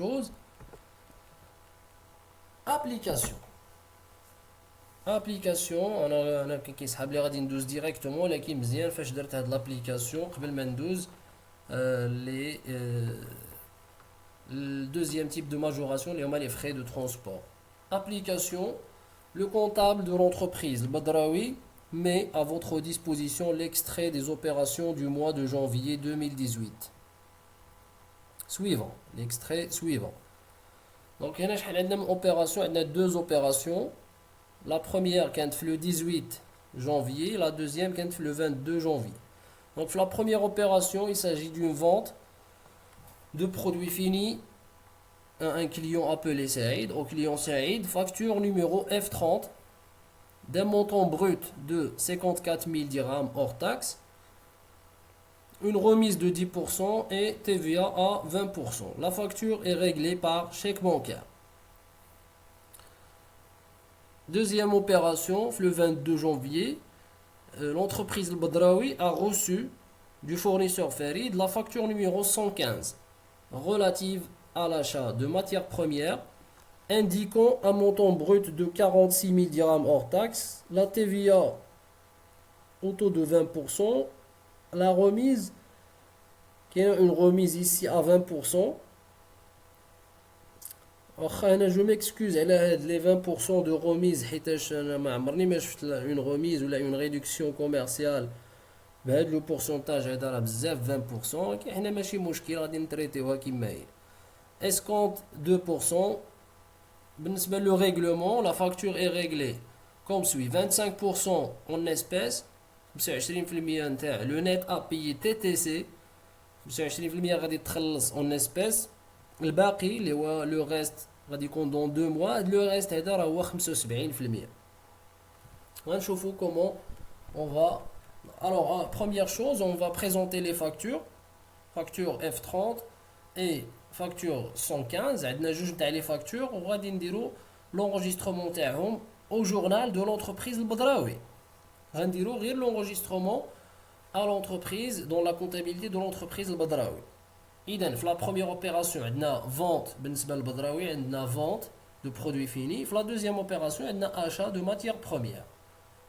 chose. Application. انا كيسحب لي غادي ندوز ديريكتومون ولكن مزيان فاش درت هاد لابليكاسيون قبل ما ندوز لي le deuxième type de majoration, les frais de transport. Application, le comptable de l'entreprise, le Badraoui, met à votre disposition l'extrait des opérations du mois de janvier 2018. Suivant, l'extrait suivant. Donc, il y a deux opérations. La première, quand le 18 janvier, la deuxième, quand le 22 janvier. Donc, la première opération, il s'agit d'une vente de produits finis à un client appelé Saïd. Au client Saïd, facture numéro F30 d'un montant brut de 54 000 dirhams hors taxe, une remise de 10% et TVA à 20%. La facture est réglée par chèque bancaire. Deuxième opération, le 22 janvier, l'entreprise El Badraoui a reçu du fournisseur Farid la facture numéro 115 relative à l'achat de matières premières indiquant un montant brut de 46 000 dirhams hors taxe, la TVA au taux de 20%, la remise, qui est une remise ici à 20%. Je m'excuse, elle a les 20% de remise, une remise ou une réduction commerciale. Le pourcentage est de 20%. احنا ماشي مشكل غادي نتريتيوها كما هي. Escompte 2%. بالنسبة le règlement, la facture est réglée comme suit: 25% en espèces, 25% نتاع le net à payer TTC, 25% غادي تخلص en espèces. الباقي اللي هو le reste غادي يكون dans 2 mois. le reste هذا راه هو 75%. غنشوفوا comment on va. Alors, première chose, on va présenter les factures. Facture F30 et facture 115. عندنا جوج تاع les factures وغادي نديرو l'enregistrement تاعهم au journal de l'entreprise البدراوي. غنديرو غير l'enregistrement à l'entreprise dans la comptabilité de l'entreprise البدراوي. إذن في la première opération عندنا vente بالنسبة للبدراوي, عندنا vente de produits finis. في la deuxième opération عندنا achat de matières premières.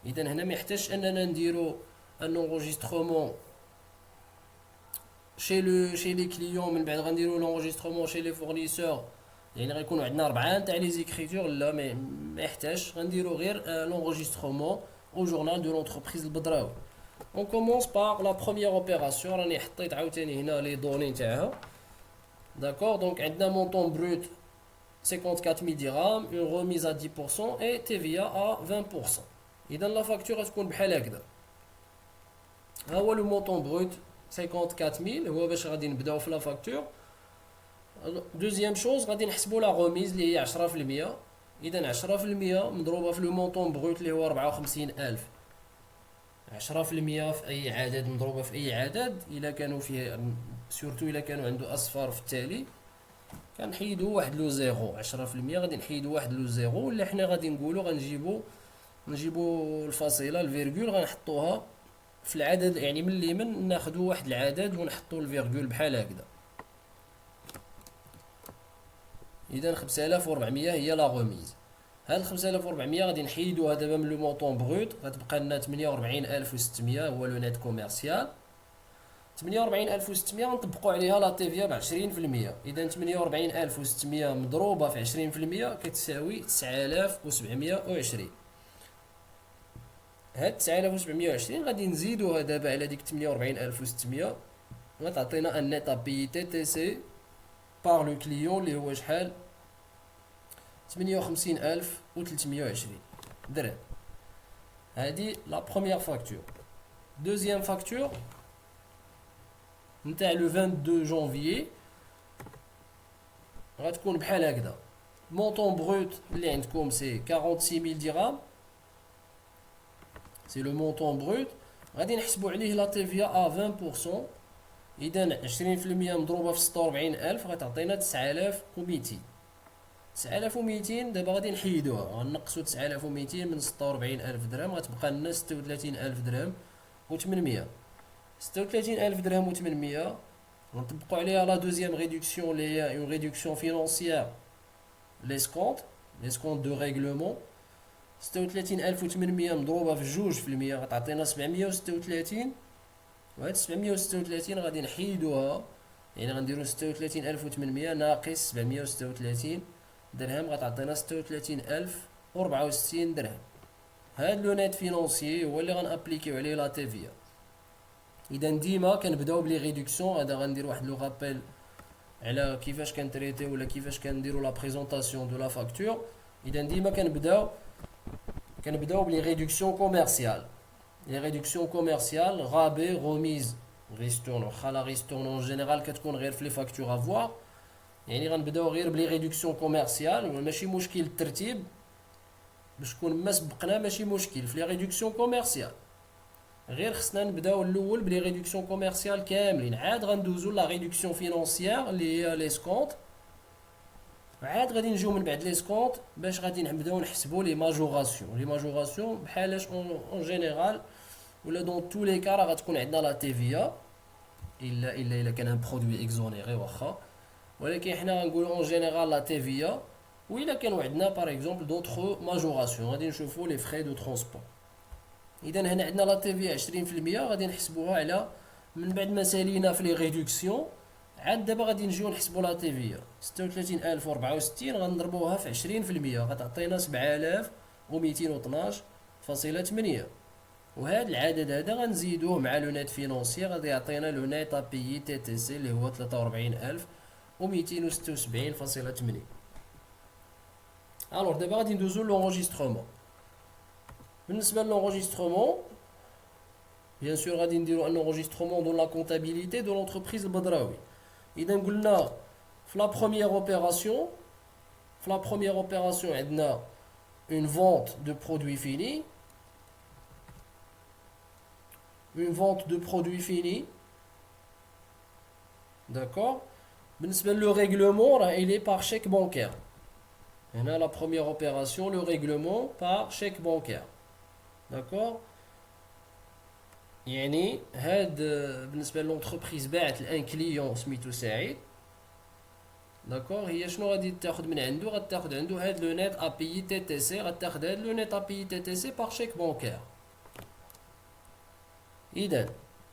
إذن هنا ما يحتاجش أننا نديرو un enregistrement chez les clients من بعد غنديروا l'enregistrement chez les fournisseurs. يعني غيكونوا عندنا 4 تاع les écritures. لا ما يحتاجش, غنديروا غير l'enregistrement au journal de l'entreprise البدراوي. On commence par la première opération. راني حطيت عاوتاني هنا les données تاعها. D'accord, donc عندنا montant brut 54 000 dirhams, une remise à 10% et TVA à 20%. إذا la facture غتكون بحال هكذا. ها هو لو مونطون بروت 54000 هو باش غادي نبداو في لا فاكتور. دوزيام شوز غادي نحسبوا لا غوميز اللي هي 10%. اذا 10% مضروبه في لو مونطون بروت اللي هو 54000. 10% في اي عدد مضروبه في اي عدد الا كانوا فيه سورتو الا كانوا عنده اصفار في التالي كنحيدوا واحد لو زيرو. 10% غادي نحيدوا واحد لو زيرو ولا حنا غادي نقولوا غنجيبوا الفاصله الفيرغول غنحطوها في العدد. يعني من اليمين ناخذوا واحد العدد ونحطوا الفيرغول بحال هكذا. اذا 5400 هي لا غوميز. هاد 5400 غادي نحيدوها دابا من لو مونطون بروت, غتبقى لنا 48600 هو لو نيت كوميرسيال. 48600 غنطبقوا عليها لا تيفيا ب 20%. اذا 48600 مضروبه في 20% كتساوي 9720. هاد 9720 غادي نزيدوها دابا على ديك 48600 غتعطينا ان نيت ابي تي تي سي بار لو كليون اللي هو شحال 58320 درهم. هادي لا بروميير فاكتور. دوزيام فاكتور نتاع لو 22 جونفيي غتكون بحال هكذا. مونطون بروت اللي عندكم سي 46000 درهم, c'est le montant brut. غادي نحسبوا عليه لا TVA à 20%. اذا 20% مضروبه في 46000 غتعطينا 9200. 9200 دابا غادي نحيدوها, غنقصوا 9200 من 46000 درهم غتبقى لنا 36000 درهم و800. 36000 درهم و800 نطبقوا عليها la deuxième réduction اللي هي une réduction financière l'escompte de règlement 36800 مضروبة في 2% غتعطينا 736 وهاد 736 غادي نحيدوها يعني غنديرو 36800 ناقص 736 درهم غتعطينا 36064 درهم. هاد لو نيت فينونسيي هو اللي غنابليكيو عليه لا تي في. اذا ديما كنبداو بلي ريدكسيون. هذا غندير واحد لو رابيل على كيفاش كنتريتي ولا كيفاش كنديرو لا بريزونطاسيون دو لا فاكتور. اذا ديما كنبداو بلي ريدكسيون كوميرسيال. لي ريدكسيون كوميرسيال رابي روميز ريستورن واخا لا ريستورن اون جينيرال كتكون غير في لي فاكتور افوار يعني غنبداو غير بلي ريدكسيون كوميرسيال ماشي مشكل الترتيب باش تكون ما سبقنا ماشي مشكل في لي ريدكسيون كوميرسيال غير خصنا نبداو الاول بلي ريدكسيون كوميرسيال كاملين عاد غندوزو لا ريدكسيون فينونسيير اللي هي لي سكونط عاد غادي نجيو من بعد لي سكونط باش غادي نبداو نحسبوا لي ماجوراسيون بحالاش اون جينيرال ولا دون تو لي كا راه غتكون عندنا لا تي في الا كان ان برودوي اكزونيري واخا ولكن حنا غنقولوا اون جينيرال لا تي في وإلا كانوا عندنا باغ اكزومبل دوطخ ماجوراسيون غادي نشوفوا لي فري دو ترونسبور. اذا هنا عندنا لا تي في 20% غادي نحسبوها على من بعد ما سالينا في لي ريدكسيون عاد دابا غادي نجيو نحسبوا لا تي في 36064 غنضربوها في 20% غتعطينا 7212.8 وهذا العدد هذا غنزيدوه مع لو نيت فينونسي غادي يعطينا لو نيت ابيي تي تي سي اللي هو 43276.8. الوغ دابا غادي ندوزو لونجسترومون. بالنسبه لونجسترومون بيان سور غادي نديرو ان انجسترومون دون لا كونتابيليتي دو لونتربريز البدراوي. اذا قلنا في لا بروميير اوبيراسيون عندنا اون فونت دو برودوي فيني d'accord. بالنسبه لو ريغلومون راه il est par chèque bancaire. هنا la première opération le règlement par chèque bancaire d'accord. يعني هاد بالنسبه لونتربريز باعت لان كليون سميتو سعيد داكور هي شنو غادي تاخذ من عنده غتاخذ عنده هاد لو نيت ابيي تي تي سي غتاخذ هاد لو نيت ابيي تي تي سي بار شيك بانكير. اذا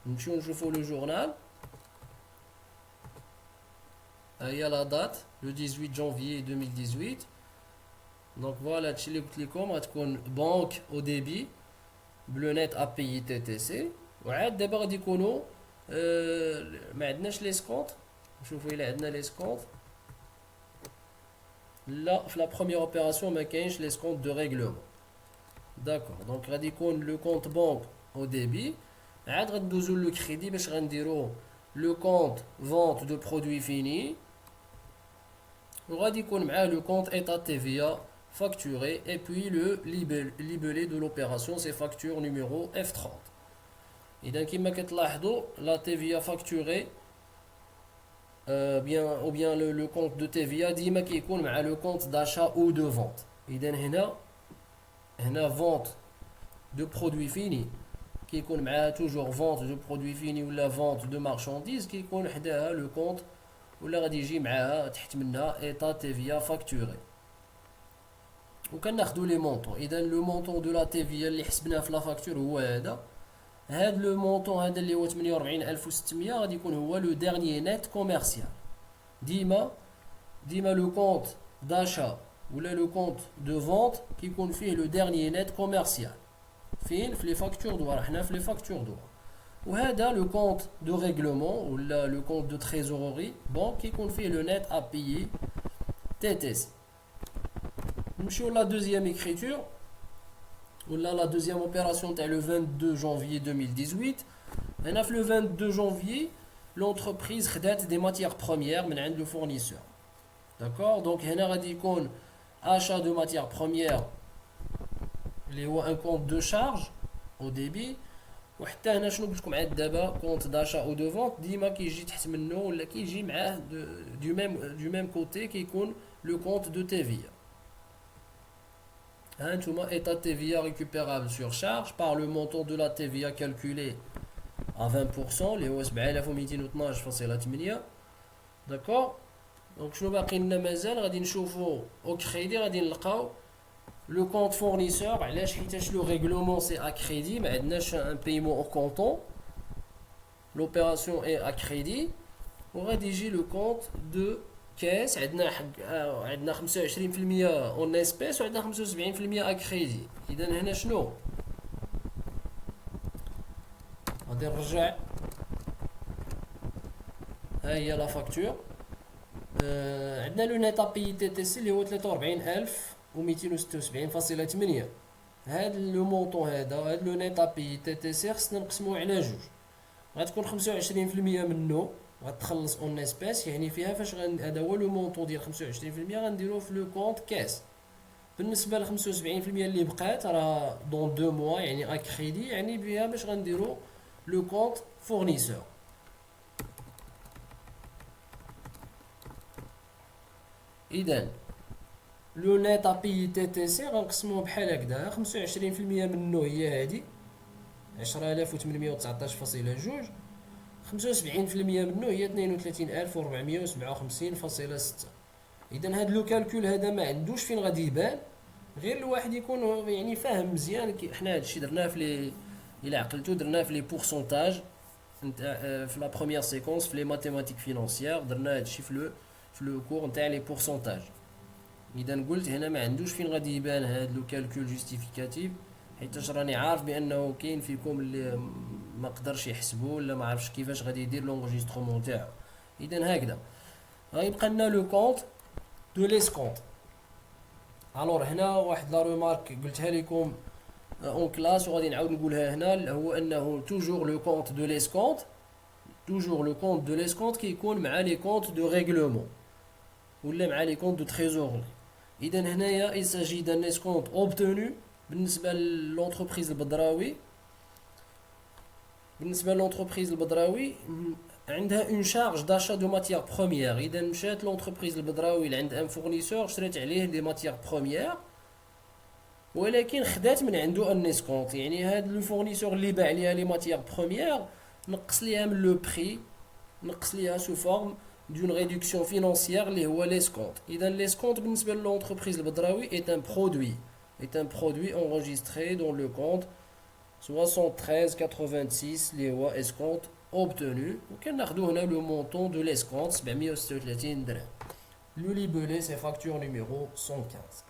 نمشيو نشوفو لو جورنال هي لا دات لو 18 جانفيي 2018 دونك فوالا هادشي اللي قلت لكم غتكون بانك او ديبي بلو نيت ابيي تي تي سي وعاد دابا غادي يكونوا ما عندناش لي سكونط. نشوفوا الا عندنا لي سكونط لا في لا بروميير اوبيراسيون ما كاينش لي سكونط دو ريغلومون داكور. دونك غادي يكون لو كونط بانك او ديبي عاد غندوزو لو كريدي باش غنديرو لو كونط فونت دو برودوي فيني وغادي يكون معاه لو كونط ايتا تي في facturé et puis le libellé de l'opération c'est facture numéro F30. إذا كما كتلاحظوا la TVA facturée ou bien le compte de TVA ديما كيكون مع le compte d'achat ou de vente. إذا هنا vente de produits finis كيكون معها toujours vente de produits finis ولا vente de marchandises كيكون حداها le compte ولا غادي يجي معها تحت منها état TVA facturé. وكناخذوا لي مونطون. اذا لو مونطون دو لا تي في اللي حسبناه في لا فاكتور هو هذا لو مونطون هذا اللي هو 48600 غادي يكون هو لو ديرنيي نيت كوميرسيال. ديما لو كونط داشا ولا لو كونط دو فونت كيكون فيه لو ديرنيي نيت كوميرسيال فين في لي فاكتور دوار حنا في لي فاكتور دوار. وهذا لو كونط دو ريغلومون ولا لو كونط دو تريزوروري بون كيكون فيه لو نيت ابيي تي تي سي. نمشيو لا دوزيام écriture ولا لا دوزيام اوبيراسيون تاع لو 22 جانفيي 2018. هنا في لو 22 جانفيي لونتربريز خدات دي ماتيير بروميير من عند لو فورنيسور داكور. دونك هنا غادي يكون achat دو ماتيير بروميير اللي هو ان كونت دو شارج او ديبي وحتى هنا شنو قلت لكم عاد دابا كونت داشا او دو فونت ديما كيجي تحت منه ولا كيجي معاه دو ميم كوتي كيكون لو كونت دو تي في. État TVA récupérable sur charge par le montant de la TVA calculé à 20% اللي هو 7212.8. داكور. دونك شنو باقي لنا مازال؟ غادي نشوفو او كريدي غادي نلقاو لو كونت فورنيسور. علاش؟ حيتاش لو ريغلومون سي ا كريدي، ما عندناش ان بايمون او كونطون، لوبيراسيون اي ا كريدي. وغادي يجي لو كونت دو كاس، عندنا عندنا 25% اون اسبيس وعندنا 75% ا كريدي. اذا هنا شنو غادي نرجع؟ ها هي لا فاكتور. عندنا لو نيت ابي تي تي سي اللي هو 43276.8. هاد لو مونطون هاد لو نيت ابي تي تي سي خصنا نقسموه على جوج. غتكون 25% منه غتخلص اون اسبيس، يعني فيها فاش هذا هو لو مونطون ديال 25% غنديروه في لو كونت كاس. بالنسبه ل 75% اللي بقات راه دون 2 موا يعني ا كريدي، يعني بها باش غنديرو لو كونت فورنيسور. اذا لو نيت ابي تي تي سي غنقسموه بحال هكذا، 25% منه هي هادي 10819.2، 75% منه هي 32457.6. اذا هاد لو كالكول هذا ما عندوش فين غادي يبان، غير الواحد يكون يعني فاهم مزيان. حنا هادشي درناه في لي، الا عقلتو درناه في لي بورسونتاج في لا بروميير سيكونس في لي ماتيماتيك فينانسيير، درنا هادشي في لو كور نتاع لي بورسونتاج. اذا قلت هنا ما عندوش فين غادي يبان هاد لو كالكول جوستيفيكاتيف، حيت راني عارف بانه كاين فيكم اللي ما قدرش يحسبوا ولا ما عرفش كيفاش غادي يدير لونجسترومون تاعو. اذا هكذا غيبقى لنا لو كونت دو ليسكونت. الور هنا واحد لا رومارك قلتها لكم اون كلاس وغادي نعاود نقولها هنا، هو انه توجور لو كونت دو ليسكونت، توجور لو كونت دو ليسكونت كيكون مع لي كونت دو ريغلومون ولا مع لي كونت دو تريزوري. اذا هنايا il s'agit d'un escompte obtenu بالنسبه للونتربريز البدراوي. بالنسبه للونتربريز البدراوي عندها اون شارج داشا دو ماتيير بروميير. اذا مشات لونتربريز البدراوي اللي عند ان فورنيسور شرات عليه دي ماتيير بروميير، ولكن خدات من عنده ان اسكونت، يعني هاد لو فورنيسور اللي باع ليها لي ماتيير بروميير نقص ليها من لو بري، نقص ليها سو فورم دون ريدكسيون فينانسيير اللي هو ليسكونت. اذا ليسكونت بالنسبه للونتربريز البدراوي est un produit enregistré dans le compte 7386 اللي هو escompte obtenu. وكناخدو هنا لو مونطون دو ليسكونت 736 درهم. Le libellé c'est facture numéro 115.